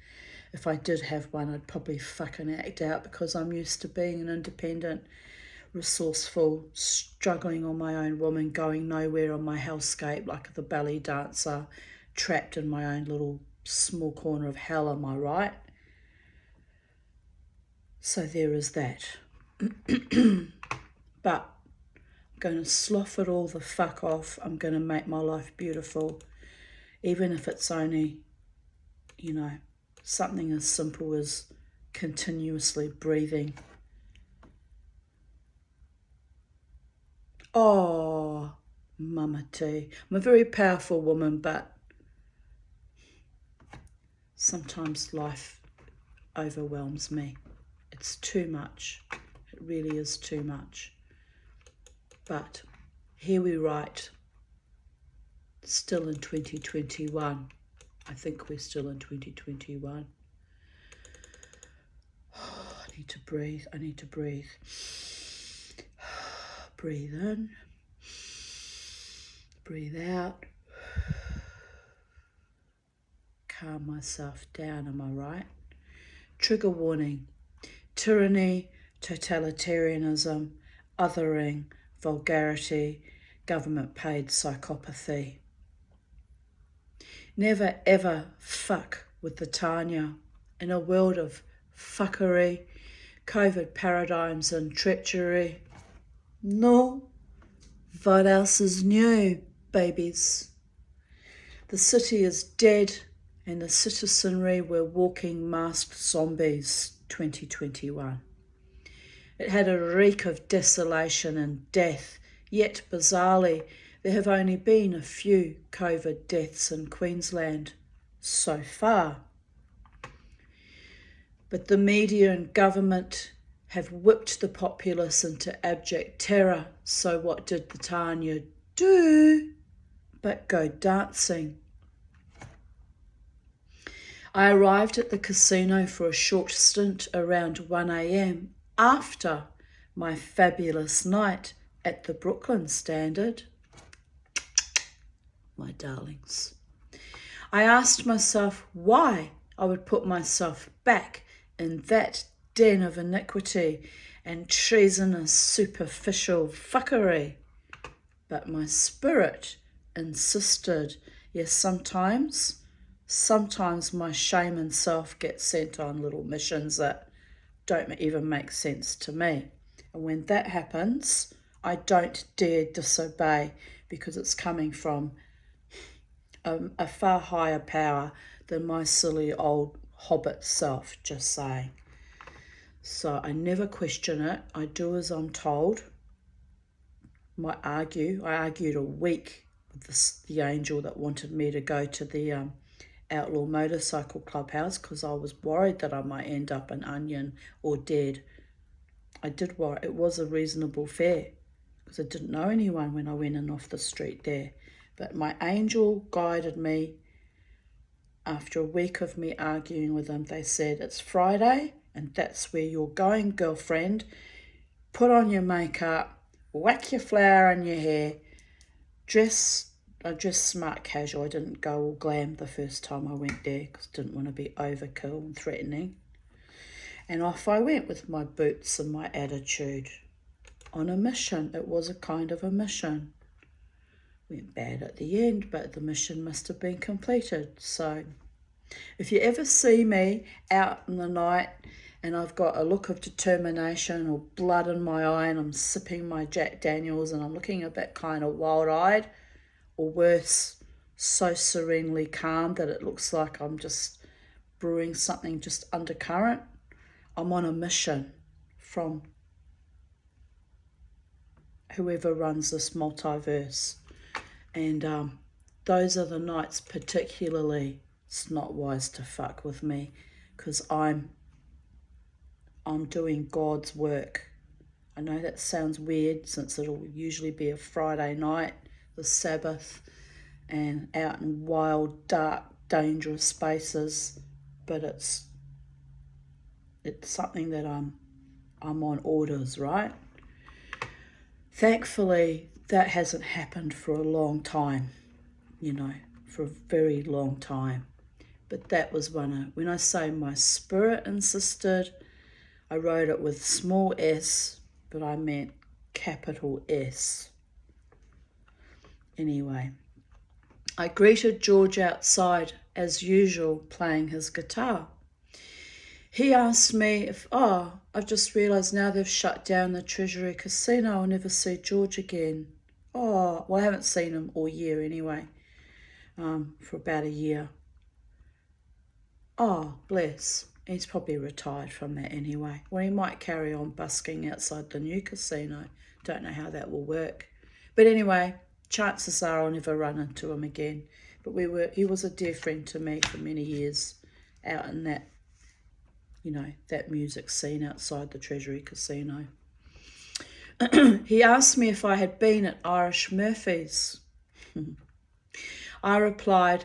S1: if I did have one, I'd probably fucking act out, because I'm used to being an independent, resourceful, struggling on my own woman, going nowhere on my hellscape like the belly dancer, trapped in my own little small corner of hell, am I right? So there is that. But I'm going to slough it all the fuck off. I'm going to make my life beautiful, even if it's only, you know, something as simple as continuously breathing. Oh, Mama T. I'm a very powerful woman, but sometimes life overwhelms me. It's too much. It really is too much. But here we write, still in 2021. I think we're still in 2021. Oh, I need to breathe. Breathe in. Breathe out. Calm myself down, am I right? Trigger warning. Tyranny, totalitarianism, othering, vulgarity, government-paid psychopathy. Never ever fuck with the Tanya. In a world of fuckery, COVID paradigms and treachery. No, what else is new, babies? The city is dead, and the citizenry were walking masked zombies. 2021. It had a reek of desolation and death, yet bizarrely there have only been a few COVID deaths in Queensland so far. But the media and government have whipped the populace into abject terror. So what did the Tanya do but go dancing? I arrived at the casino for a short stint around 1 a.m. after my fabulous night at the Brooklyn Standard. My darlings. I asked myself why I would put myself back in that den of iniquity and treasonous superficial fuckery. But my spirit insisted. Yes, sometimes my shame and self get sent on little missions that don't even make sense to me. And when that happens, I don't dare disobey because it's coming from a far higher power than my silly old hobbit self, just saying. So I never question it. I do as I'm told. I argued a week with the angel that wanted me to go to the Outlaw Motorcycle Clubhouse because I was worried that I might end up an onion or dead. I did worry. It was a reasonable fare because I didn't know anyone when I went in off the street there. But my angel guided me. After a week of me arguing with them, they said, it's Friday and that's where you're going, girlfriend. Put on your makeup, whack your flower in your hair, I dressed smart casual. I didn't go all glam the first time I went there because I didn't want to be overkill and threatening. And off I went with my boots and my attitude on a mission. It was a kind of a mission. Went bad at the end, but the mission must have been completed. So if you ever see me out in the night and I've got a look of determination or blood in my eye and I'm sipping my Jack Daniels and I'm looking a bit kind of wild-eyed, or worse, so serenely calm that it looks like I'm just brewing something just undercurrent, I'm on a mission from whoever runs this multiverse. And those are the nights particularly it's not wise to fuck with me because I'm doing God's work. I know that sounds weird since it'll usually be a Friday night, the Sabbath, and out in wild, dark, dangerous spaces, but it's something that I'm on orders, right? Thankfully, that hasn't happened for a long time, for a very long time. But that was when I say my spirit insisted, I wrote it with small s, but I meant capital S. Anyway, I greeted George outside, as usual, playing his guitar. He asked me if, I've just realised now they've shut down the Treasury Casino, I'll never see George again. Well, I haven't seen him all year anyway, for about a year. Oh, bless. He's probably retired from that anyway. Well, he might carry on busking outside the new casino. Don't know how that will work. But anyway, chances are I'll never run into him again. But he was a dear friend to me for many years out in that, that music scene outside the Treasury Casino. He asked me if I had been at Irish Murphy's. I replied,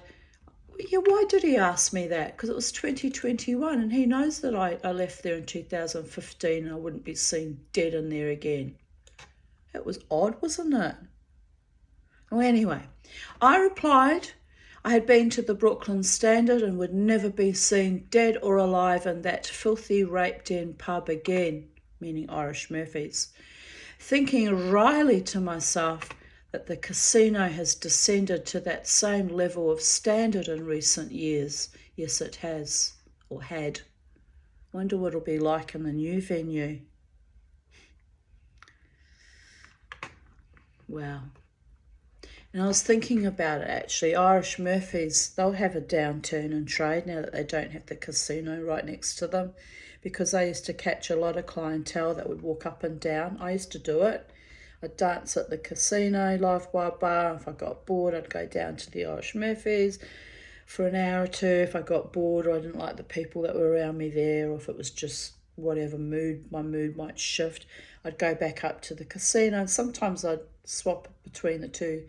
S1: yeah, why did he ask me that? Because it was 2021 and he knows that I left there in 2015 and I wouldn't be seen dead in there again. It was odd, wasn't it? Well, anyway, I replied I had been to the Brooklyn Standard and would never be seen dead or alive in that filthy rape den pub again, meaning Irish Murphy's, thinking wryly to myself that the casino has descended to that same level of standard in recent years. Yes, it has, or had. Wonder what it'll be like in the new venue. Wow. And I was thinking about it actually. Irish Murphy's, they'll have a downturn in trade now that they don't have the casino right next to them, because I used to catch a lot of clientele that would walk up and down. I used to do it. I'd dance at the casino, Live Wild Bar. If I got bored, I'd go down to the Irish Murphy's for an hour or two if I got bored or I didn't like the people that were around me there, or if it was just whatever my mood might shift, I'd go back up to the casino. And sometimes I'd swap between the two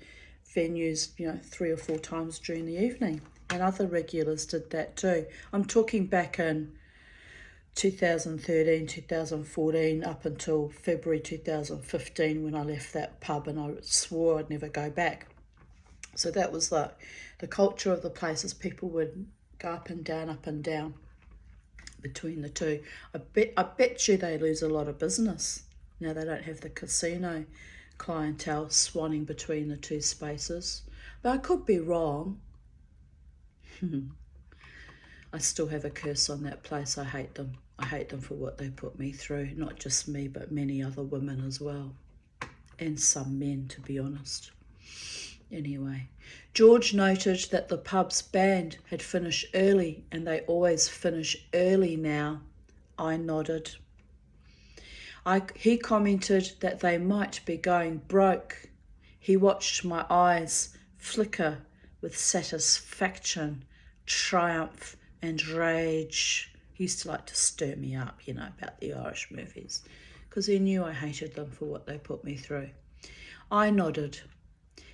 S1: venues, 3 or 4 times during the evening. And other regulars did that too. I'm talking back in 2013, 2014, up until February 2015 when I left that pub and I swore I'd never go back. So that was the culture of the places. People would go up and down between the two. I bet you they lose a lot of business. Now they don't have the casino clientele swanning between the two spaces. But I could be wrong. I still have a curse on that place. I hate them. I hate them for what they put me through. Not just me, but many other women as well. And some men, to be honest. Anyway, George noted that the pub's band had finished early, and they always finish early now. I nodded. He commented that they might be going broke. He watched my eyes flicker with satisfaction, triumph and rage. He used to like to stir me up, about the Irish movies, because he knew I hated them for what they put me through. I nodded.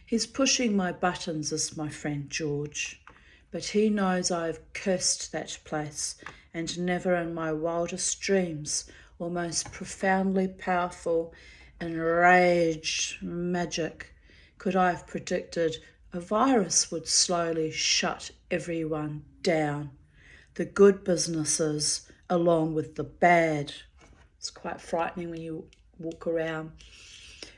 S1: He's pushing my buttons, is my friend George, but he knows I've cursed that place, and never in my wildest dreams or most profoundly powerful enraged magic could I have predicted a virus would slowly shut everyone down, the good businesses along with the bad. It's quite frightening when you walk around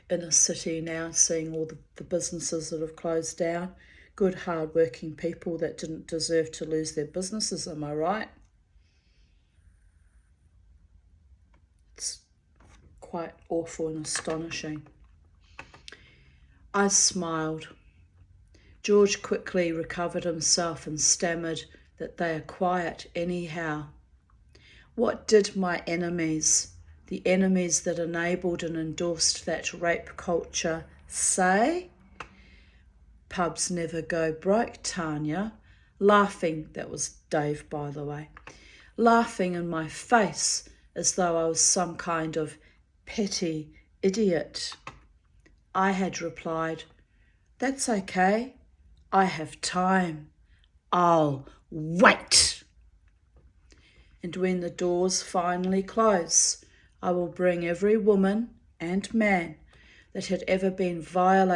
S1: in a city now seeing all the businesses that have closed down. Good hard-working people that didn't deserve to lose their businesses, am I right? It's quite awful and astonishing. I smiled. George quickly recovered himself and stammered that they are quiet anyhow. What did my enemies, the enemies that enabled and endorsed that rape culture, say? Pubs never go broke, Tanya. Laughing, that was Dave, by the way, laughing in my face as though I was some kind of petty idiot. I had replied, "That's okay. I have time. I'll wait. And when the doors finally close, I will bring every woman and man that had ever been violated